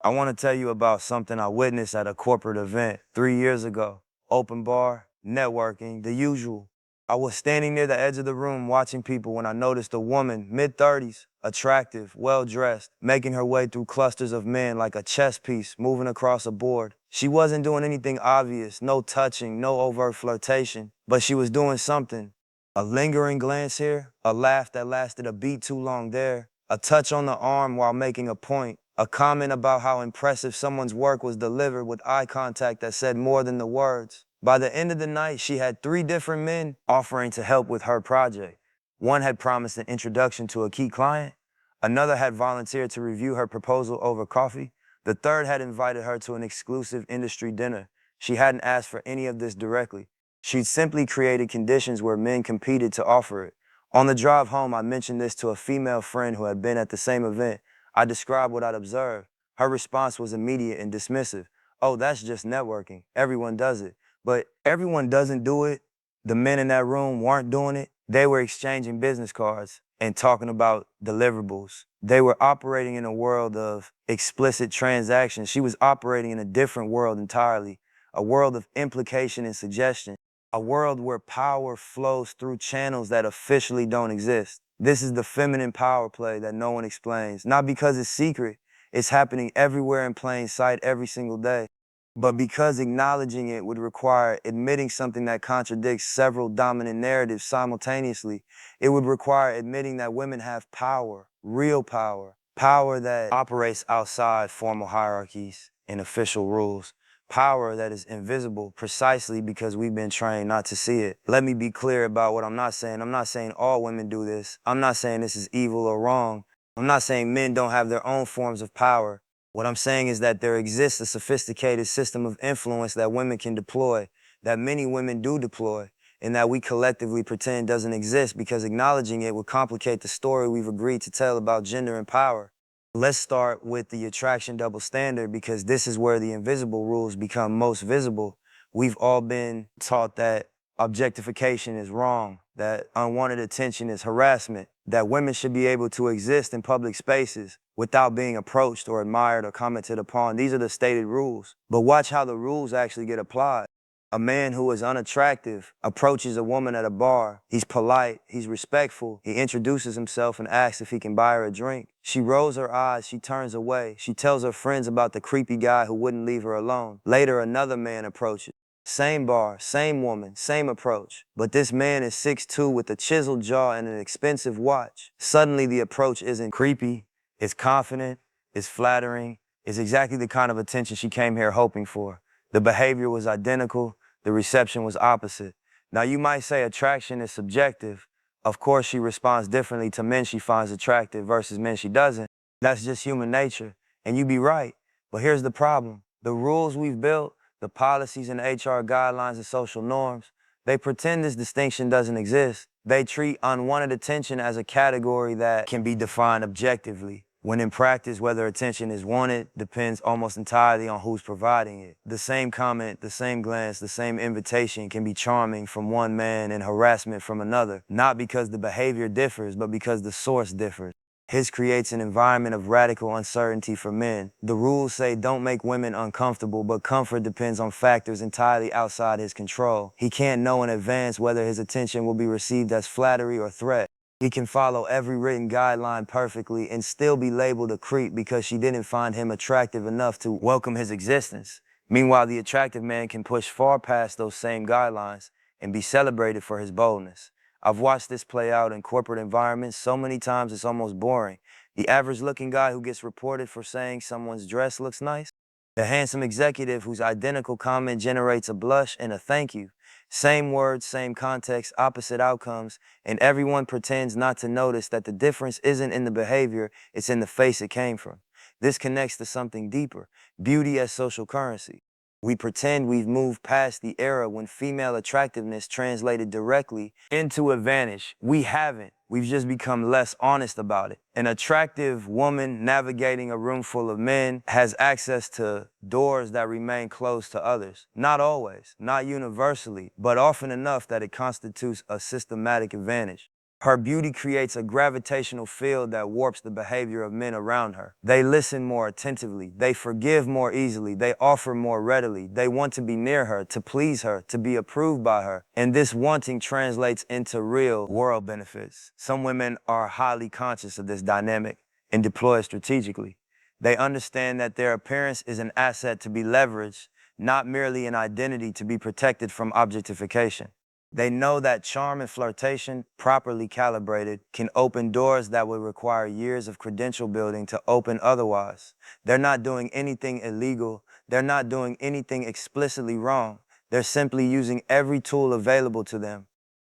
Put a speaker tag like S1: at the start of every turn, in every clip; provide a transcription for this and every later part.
S1: I want to tell you about something I witnessed at a corporate event 3 years ago. Open bar, networking, the usual. I was standing near the edge of the room watching people when I noticed a woman, mid-30s, attractive, well-dressed, making her way through clusters of men like a chess piece moving across a board. She wasn't doing anything obvious, no touching, no overt flirtation, but she was doing something. A lingering glance here, a laugh that lasted a beat too long there, a touch on the arm while making a point, a comment about how impressive someone's work was delivered with eye contact that said more than the words. By the end of the night, she had 3 different men offering to help with her project. One had promised an introduction to a key client. Another had volunteered to review her proposal over coffee. The third had invited her to an exclusive industry dinner. She hadn't asked for any of this directly. She'd simply created conditions where men competed to offer it. On the drive home, I mentioned this to a female friend who had been at the same event. I described what I'd observed. Her response was immediate and dismissive. Oh, that's just networking. Everyone does it. But everyone doesn't do it. The men in that room weren't doing it. They were exchanging business cards and talking about deliverables. They were operating in a world of explicit transactions. She was operating in a different world entirely, a world of implication and suggestion, a world where power flows through channels that officially don't exist. This is the feminine power play that no one explains, not because it's secret, it's happening everywhere in plain sight every single day, but because acknowledging it would require admitting something that contradicts several dominant narratives simultaneously. It would require admitting that women have power, real power, power that operates outside formal hierarchies and official rules. Power that is invisible precisely because we've been trained not to see it. Let me be clear about what I'm not saying. I'm not saying all women do this. I'm not saying this is evil or wrong. I'm not saying men don't have their own forms of power. What I'm saying is that there exists a sophisticated system of influence that women can deploy, that many women do deploy, and that we collectively pretend doesn't exist because acknowledging it would complicate the story we've agreed to tell about gender and power. Let's start with the attraction double standard because this is where the invisible rules become most visible. We've all been taught that objectification is wrong, that unwanted attention is harassment, that women should be able to exist in public spaces without being approached or admired or commented upon. These are the stated rules. But watch how the rules actually get applied. A man who is unattractive approaches a woman at a bar. He's polite, he's respectful. He introduces himself and asks if he can buy her a drink. She rolls her eyes, she turns away. She tells her friends about the creepy guy who wouldn't leave her alone. Later, another man approaches. Same bar, same woman, same approach. But this man is 6'2" with a chiseled jaw and an expensive watch. Suddenly, the approach isn't creepy, it's confident, it's flattering, it's exactly the kind of attention she came here hoping for. The behavior was identical, the reception was opposite. Now you might say attraction is subjective. Of course she responds differently to men she finds attractive versus men she doesn't. That's just human nature, and you'd be right. But here's the problem. The rules we've built, the policies and HR guidelines and social norms, they pretend this distinction doesn't exist. They treat unwanted attention as a category that can be defined objectively, when in practice, whether attention is wanted depends almost entirely on who's providing it. The same comment, the same glance, the same invitation can be charming from one man and harassment from another, not because the behavior differs, but because the source differs. His creates an environment of radical uncertainty for men. The rules say don't make women uncomfortable, but comfort depends on factors entirely outside his control. He can't know in advance whether his attention will be received as flattery or threat. He can follow every written guideline perfectly and still be labeled a creep because she didn't find him attractive enough to welcome his existence. Meanwhile, the attractive man can push far past those same guidelines and be celebrated for his boldness. I've watched this play out in corporate environments so many times it's almost boring. The average-looking guy who gets reported for saying someone's dress looks nice. The handsome executive whose identical comment generates a blush and a thank you. Same words, same context, opposite outcomes, and everyone pretends not to notice that the difference isn't in the behavior, it's in the face it came from. This connects to something deeper, beauty as social currency. We pretend we've moved past the era when female attractiveness translated directly into advantage. We haven't. We've just become less honest about it. An attractive woman navigating a room full of men has access to doors that remain closed to others. Not always, not universally, but often enough that it constitutes a systematic advantage. Her beauty creates a gravitational field that warps the behavior of men around her. They listen more attentively. They forgive more easily. They offer more readily. They want to be near her, to please her, to be approved by her. And this wanting translates into real world benefits. Some women are highly conscious of this dynamic and deploy it strategically. They understand that their appearance is an asset to be leveraged, not merely an identity to be protected from objectification. They know that charm and flirtation, properly calibrated, can open doors that would require years of credential building to open otherwise. They're not doing anything illegal. They're not doing anything explicitly wrong. They're simply using every tool available to them.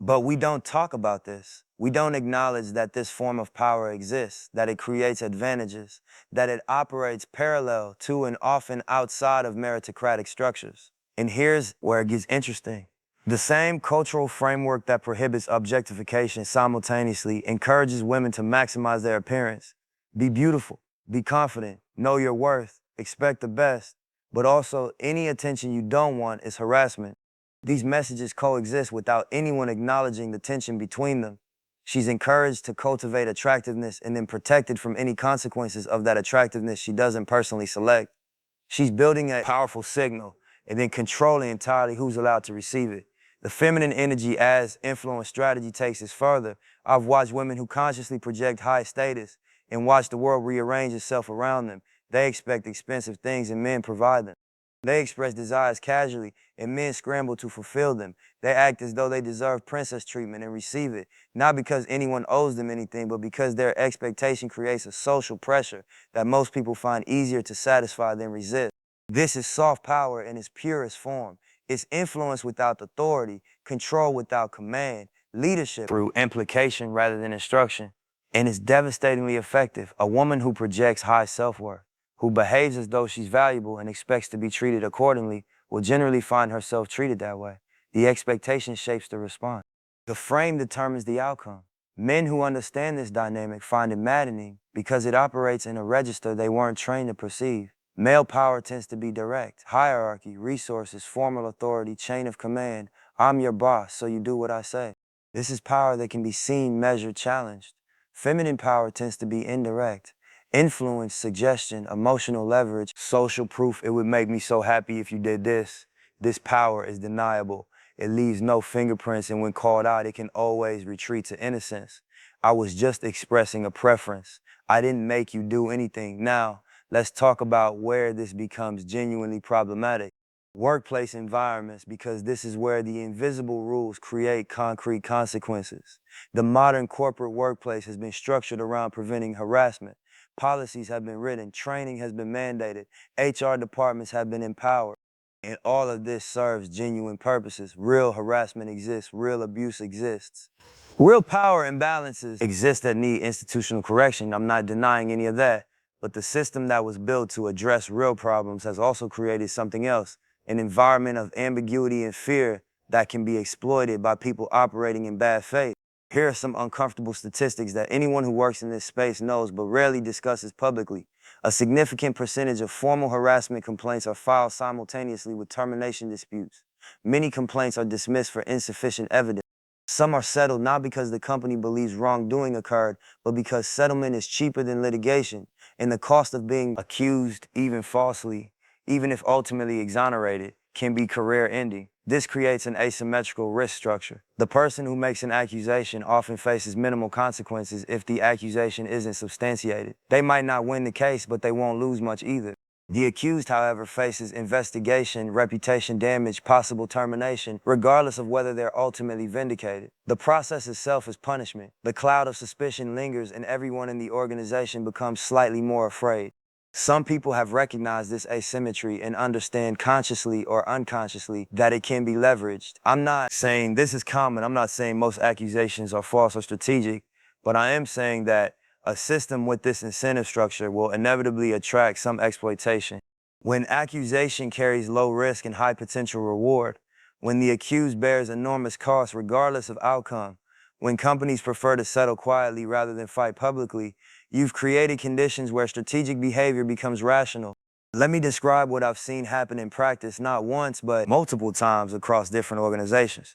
S1: But we don't talk about this. We don't acknowledge that this form of power exists, that it creates advantages, that it operates parallel to and often outside of meritocratic structures. And here's where it gets interesting. The same cultural framework that prohibits objectification simultaneously encourages women to maximize their appearance. Be beautiful, be confident, know your worth, expect the best, but also any attention you don't want is harassment. These messages coexist without anyone acknowledging the tension between them. She's encouraged to cultivate attractiveness and then protected from any consequences of that attractiveness she doesn't personally select. She's building a powerful signal and then controlling entirely who's allowed to receive it. The feminine energy as influence strategy takes us further. I've watched women who consciously project high status and watch the world rearrange itself around them. They expect expensive things and men provide them. They express desires casually and men scramble to fulfill them. They act as though they deserve princess treatment and receive it, not because anyone owes them anything, but because their expectation creates a social pressure that most people find easier to satisfy than resist. This is soft power in its purest form. It's influence without authority, control without command, leadership through implication rather than instruction. And it's devastatingly effective. A woman who projects high self-worth, who behaves as though she's valuable and expects to be treated accordingly, will generally find herself treated that way. The expectation shapes the response. The frame determines the outcome. Men who understand this dynamic find it maddening because it operates in a register they weren't trained to perceive. Male power tends to be direct. Hierarchy, resources, formal authority, chain of command. I'm your boss, so you do what I say. This is power that can be seen, measured, challenged. Feminine power tends to be indirect. Influence, suggestion, emotional leverage, social proof. It would make me so happy if you did this. This power is deniable. It leaves no fingerprints, and when called out, it can always retreat to innocence. I was just expressing a preference. I didn't make you do anything. Now, let's talk about where this becomes genuinely problematic. Workplace environments, because this is where the invisible rules create concrete consequences. The modern corporate workplace has been structured around preventing harassment. Policies have been written, training has been mandated, HR departments have been empowered. And all of this serves genuine purposes. Real harassment exists, real abuse exists. Real power imbalances exist that need institutional correction. I'm not denying any of that. But the system that was built to address real problems has also created something else, an environment of ambiguity and fear that can be exploited by people operating in bad faith. Here are some uncomfortable statistics that anyone who works in this space knows but rarely discusses publicly. A significant percentage of formal harassment complaints are filed simultaneously with termination disputes. Many complaints are dismissed for insufficient evidence. Some are settled not because the company believes wrongdoing occurred, but because settlement is cheaper than litigation, and the cost of being accused, even falsely, even if ultimately exonerated, can be career-ending. This creates an asymmetrical risk structure. The person who makes an accusation often faces minimal consequences if the accusation isn't substantiated. They might not win the case, but they won't lose much either. The accused, however, faces investigation, reputation damage, possible termination, regardless of whether they're ultimately vindicated. The process itself is punishment. The cloud of suspicion lingers and everyone in the organization becomes slightly more afraid. Some people have recognized this asymmetry and understand consciously or unconsciously that it can be leveraged. I'm not saying this is common. I'm not saying most accusations are false or strategic, but I am saying that a system with this incentive structure will inevitably attract some exploitation. When accusation carries low risk and high potential reward, when the accused bears enormous costs regardless of outcome, when companies prefer to settle quietly rather than fight publicly, you've created conditions where strategic behavior becomes rational. Let me describe what I've seen happen in practice not once, but multiple times across different organizations.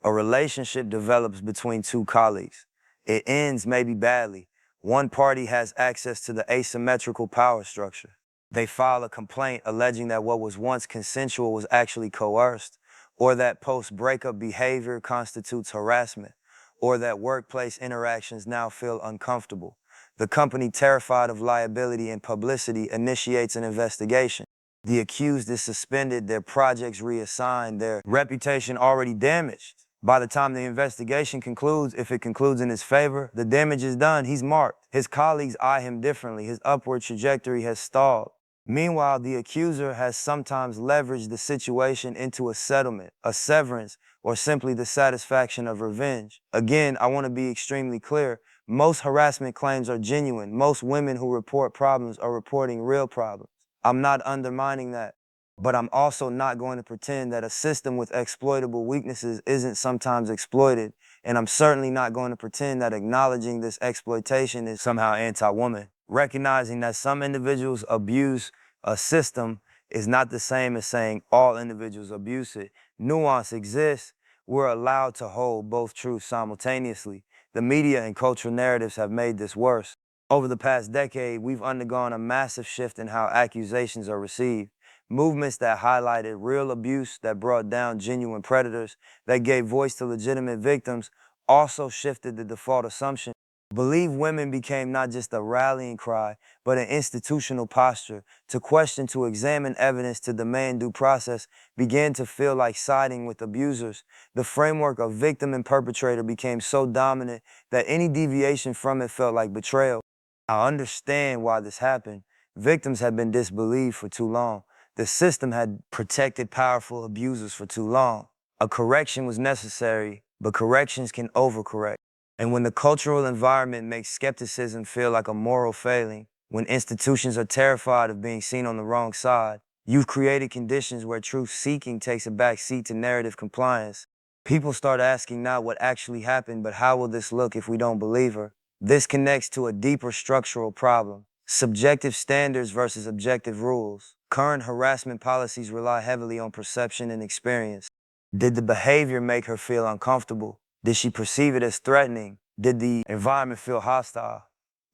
S1: A relationship develops between two colleagues. It ends maybe badly. One party has access to the asymmetrical power structure. They file a complaint alleging that what was once consensual was actually coerced, or that post-breakup behavior constitutes harassment, or that workplace interactions now feel uncomfortable. The company, terrified of liability and publicity, initiates an investigation. The accused is suspended, their projects reassigned, their reputation already damaged. By the time the investigation concludes, if it concludes in his favor, the damage is done, he's marked. His colleagues eye him differently, his upward trajectory has stalled. Meanwhile, the accuser has sometimes leveraged the situation into a settlement, a severance, or simply the satisfaction of revenge. Again, I want to be extremely clear. Most harassment claims are genuine. Most women who report problems are reporting real problems. I'm not undermining that. But I'm also not going to pretend that a system with exploitable weaknesses isn't sometimes exploited, and I'm certainly not going to pretend that acknowledging this exploitation is somehow anti-woman. Recognizing that some individuals abuse a system is not the same as saying all individuals abuse it. Nuance exists. We're allowed to hold both truths simultaneously. The media and cultural narratives have made this worse. Over the past decade, we've undergone a massive shift in how accusations are received. Movements that highlighted real abuse, that brought down genuine predators, that gave voice to legitimate victims, also shifted the default assumption. Believe women became not just a rallying cry, but an institutional posture. To question, to examine evidence, to demand due process began to feel like siding with abusers. The framework of victim and perpetrator became so dominant that any deviation from it felt like betrayal. I understand why this happened. Victims had been disbelieved for too long. The system had protected powerful abusers for too long. A correction was necessary, but corrections can overcorrect. And when the cultural environment makes skepticism feel like a moral failing, when institutions are terrified of being seen on the wrong side, you've created conditions where truth-seeking takes a back seat to narrative compliance. People start asking not what actually happened, but how will this look if we don't believe her? This connects to a deeper structural problem: subjective standards versus objective rules. Current harassment policies rely heavily on perception and experience. Did the behavior make her feel uncomfortable? Did she perceive it as threatening? Did the environment feel hostile?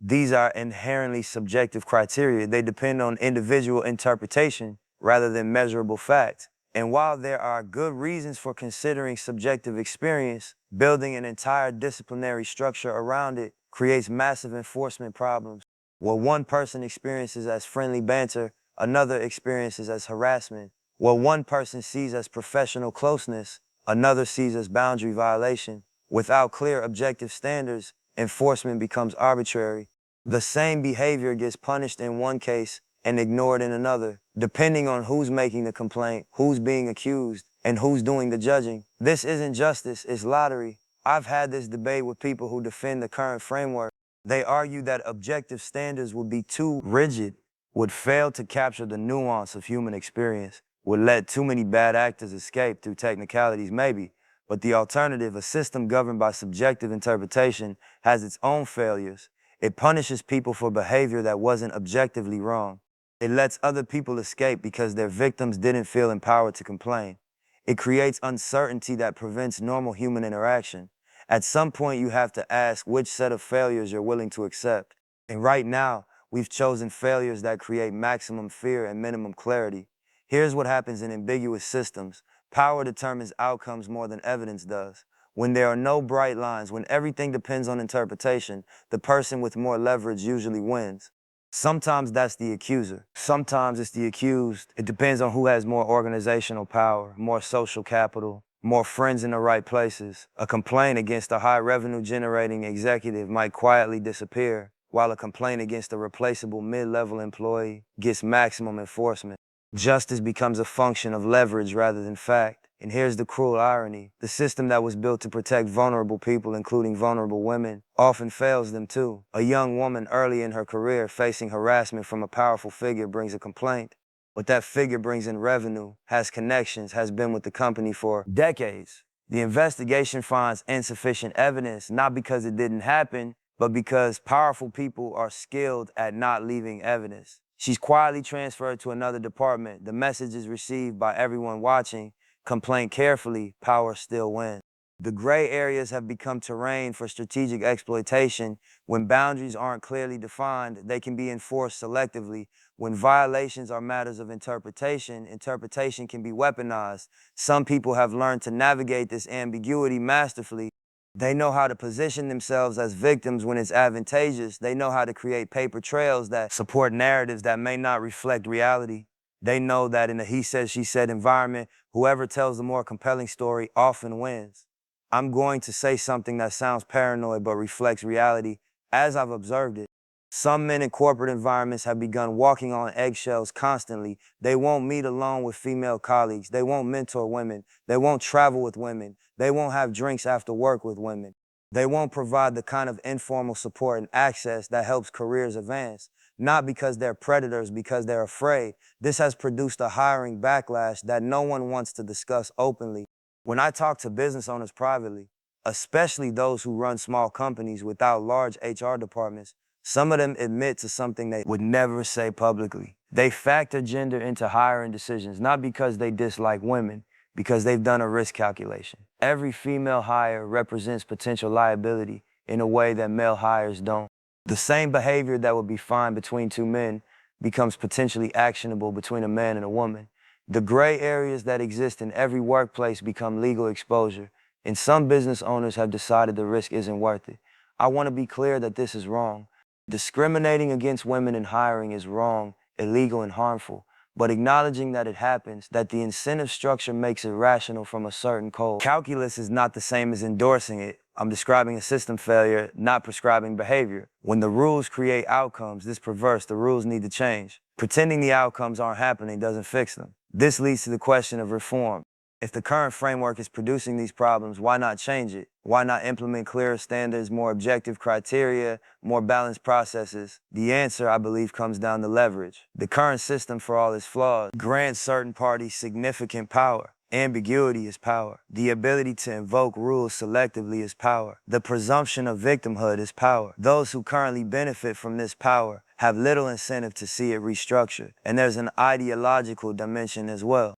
S1: These are inherently subjective criteria. They depend on individual interpretation rather than measurable facts. And while there are good reasons for considering subjective experience, building an entire disciplinary structure around it creates massive enforcement problems. What one person experiences as friendly banter, another experiences as harassment. What one person sees as professional closeness, another sees as boundary violation. Without clear objective standards, enforcement becomes arbitrary. The same behavior gets punished in one case and ignored in another, depending on who's making the complaint, who's being accused, and who's doing the judging. This isn't justice, it's lottery. I've had this debate with people who defend the current framework. They argue that objective standards would be too rigid, would fail to capture the nuance of human experience, would let too many bad actors escape through technicalities maybe. But the alternative, a system governed by subjective interpretation, has its own failures. It punishes people for behavior that wasn't objectively wrong. It lets other people escape because their victims didn't feel empowered to complain. It creates uncertainty that prevents normal human interaction. At some point, you have to ask which set of failures you're willing to accept. And right now, we've chosen failures that create maximum fear and minimum clarity. Here's what happens in ambiguous systems. Power determines outcomes more than evidence does. When there are no bright lines, when everything depends on interpretation, the person with more leverage usually wins. Sometimes that's the accuser. Sometimes it's the accused. It depends on who has more organizational power, more social capital, more friends in the right places. A complaint against a high revenue generating executive might quietly disappear, while a complaint against a replaceable mid-level employee gets maximum enforcement. Justice becomes a function of leverage rather than fact. And here's the cruel irony. The system that was built to protect vulnerable people, including vulnerable women, often fails them too. A young woman early in her career facing harassment from a powerful figure brings a complaint. But that figure brings in revenue, has connections, has been with the company for decades. The investigation finds insufficient evidence, not because it didn't happen, but because powerful people are skilled at not leaving evidence. She's quietly transferred to another department. The message is received by everyone watching. Complain carefully, power still wins. The gray areas have become terrain for strategic exploitation. When boundaries aren't clearly defined, they can be enforced selectively. When violations are matters of interpretation, interpretation can be weaponized. Some people have learned to navigate this ambiguity masterfully. They know how to position themselves as victims when it's advantageous. They know how to create paper trails that support narratives that may not reflect reality. They know that in a he said, she said environment, whoever tells the more compelling story often wins. I'm going to say something that sounds paranoid but reflects reality as I've observed it. Some men in corporate environments have begun walking on eggshells constantly. They won't meet alone with female colleagues. They won't mentor women. They won't travel with women. They won't have drinks after work with women. They won't provide the kind of informal support and access that helps careers advance. Not because they're predators, because they're afraid. This has produced a hiring backlash that no one wants to discuss openly. When I talk to business owners privately, especially those who run small companies without large HR departments, some of them admit to something they would never say publicly. They factor gender into hiring decisions, not because they dislike women, because they've done a risk calculation. Every female hire represents potential liability in a way that male hires don't. The same behavior that would be fine between two men becomes potentially actionable between a man and a woman. The gray areas that exist in every workplace become legal exposure, and some business owners have decided the risk isn't worth it. I want to be clear that this is wrong. Discriminating against women in hiring is wrong, illegal, and harmful, but acknowledging that it happens, that the incentive structure makes it rational from a certain code. Calculus is not the same as endorsing it. I'm describing a system failure, not prescribing behavior. When the rules create outcomes, this perverse, the rules need to change. Pretending the outcomes aren't happening doesn't fix them. This leads to the question of reform. If the current framework is producing these problems, why not change it? Why not implement clearer standards, more objective criteria, more balanced processes? The answer, I believe, comes down to leverage. The current system, for all its flaws, grants certain parties significant power. Ambiguity is power. The ability to invoke rules selectively is power. The presumption of victimhood is power. Those who currently benefit from this power have little incentive to see it restructured. And there's an ideological dimension as well.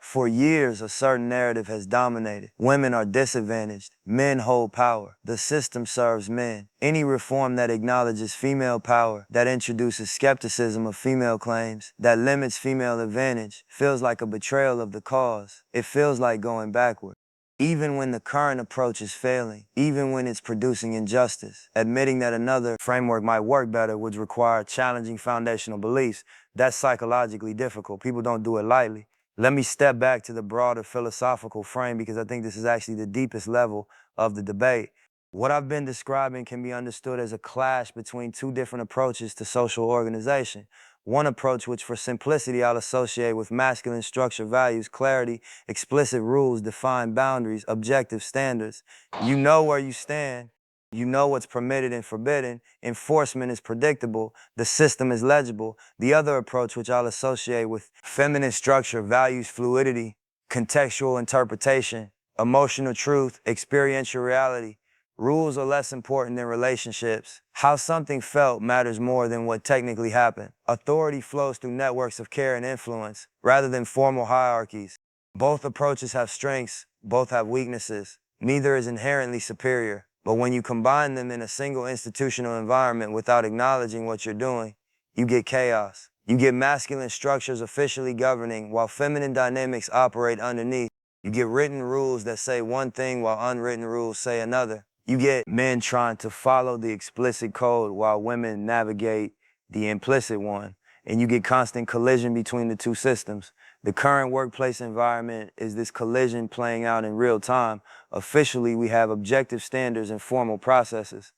S1: For years, a certain narrative has dominated. Women are disadvantaged. Men hold power. The system serves men. Any reform that acknowledges female power, that introduces skepticism of female claims, that limits female advantage, feels like a betrayal of the cause. It feels like going backward. Even when the current approach is failing, even when it's producing injustice, admitting that another framework might work better would require challenging foundational beliefs. That's psychologically difficult. People don't do it lightly. Let me step back to the broader philosophical frame because I think this is actually the deepest level of the debate. What I've been describing can be understood as a clash between two different approaches to social organization. One approach, which for simplicity I'll associate with masculine structure, values, clarity, explicit rules, defined boundaries, objective standards. You know where you stand. You know what's permitted and forbidden. Enforcement is predictable. The system is legible. The other approach, which I'll associate with feminine structure, values, fluidity, contextual interpretation, emotional truth, experiential reality. Rules are less important than relationships. How something felt matters more than what technically happened. Authority flows through networks of care and influence rather than formal hierarchies. Both approaches have strengths, both have weaknesses. Neither is inherently superior. But when you combine them in a single institutional environment without acknowledging what you're doing, you get chaos. You get masculine structures officially governing while feminine dynamics operate underneath. You get written rules that say one thing while unwritten rules say another. You get men trying to follow the explicit code while women navigate the implicit one. And you get constant collision between the two systems. The current workplace environment is this collision playing out in real time. Officially, we have objective standards and formal processes.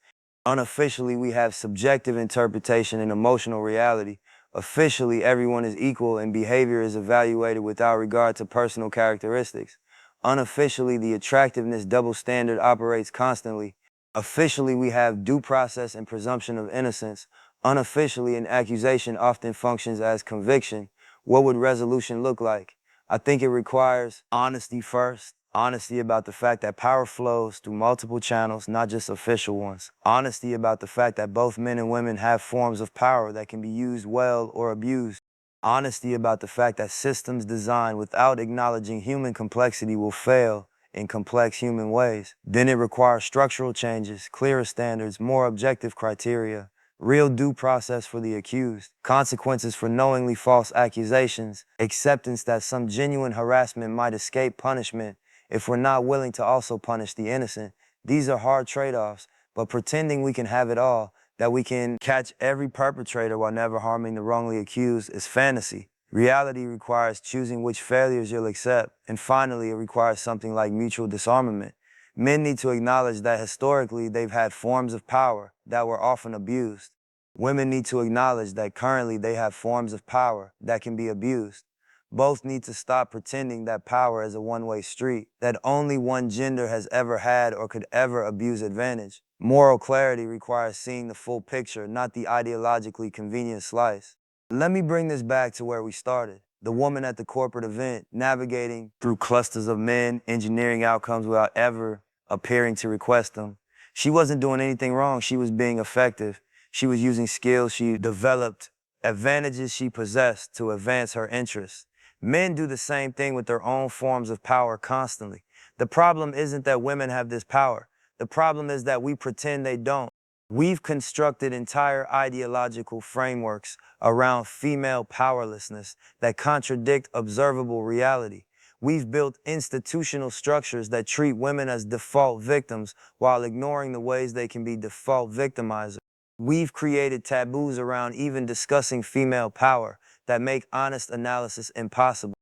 S1: Unofficially, we have subjective interpretation and emotional reality. Officially, everyone is equal and behavior is evaluated without regard to personal characteristics. Unofficially, the attractiveness double standard operates constantly. Officially, we have due process and presumption of innocence. Unofficially, an accusation often functions as conviction. What would resolution look like? I think it requires honesty first. Honesty about the fact that power flows through multiple channels, not just official ones. Honesty about the fact that both men and women have forms of power that can be used well or abused. Honesty about the fact that systems designed without acknowledging human complexity will fail in complex human ways. Then it requires structural changes, clearer standards, more objective criteria, real due process for the accused, consequences for knowingly false accusations, acceptance that some genuine harassment might escape punishment if we're not willing to also punish the innocent. These are hard trade-offs, but pretending we can have it all, that we can catch every perpetrator while never harming the wrongly accused, is fantasy. Reality requires choosing which failures you'll accept, and finally, it requires something like mutual disarmament. Men need to acknowledge that historically they've had forms of power that were often abused. Women need to acknowledge that currently they have forms of power that can be abused. Both need to stop pretending that power is a one-way street, that only one gender has ever had or could ever abuse advantage. Moral clarity requires seeing the full picture, not the ideologically convenient slice. Let me bring this back to where we started. The woman at the corporate event, navigating through clusters of men, engineering outcomes without ever appearing to request them. She wasn't doing anything wrong. She was being effective. She was using skills she developed, advantages she possessed to advance her interests. Men do the same thing with their own forms of power constantly. The problem isn't that women have this power. The problem is that we pretend they don't. We've constructed entire ideological frameworks around female powerlessness that contradict observable reality. We've built institutional structures that treat women as default victims while ignoring the ways they can be default victimizers. We've created taboos around even discussing female power that make honest analysis impossible.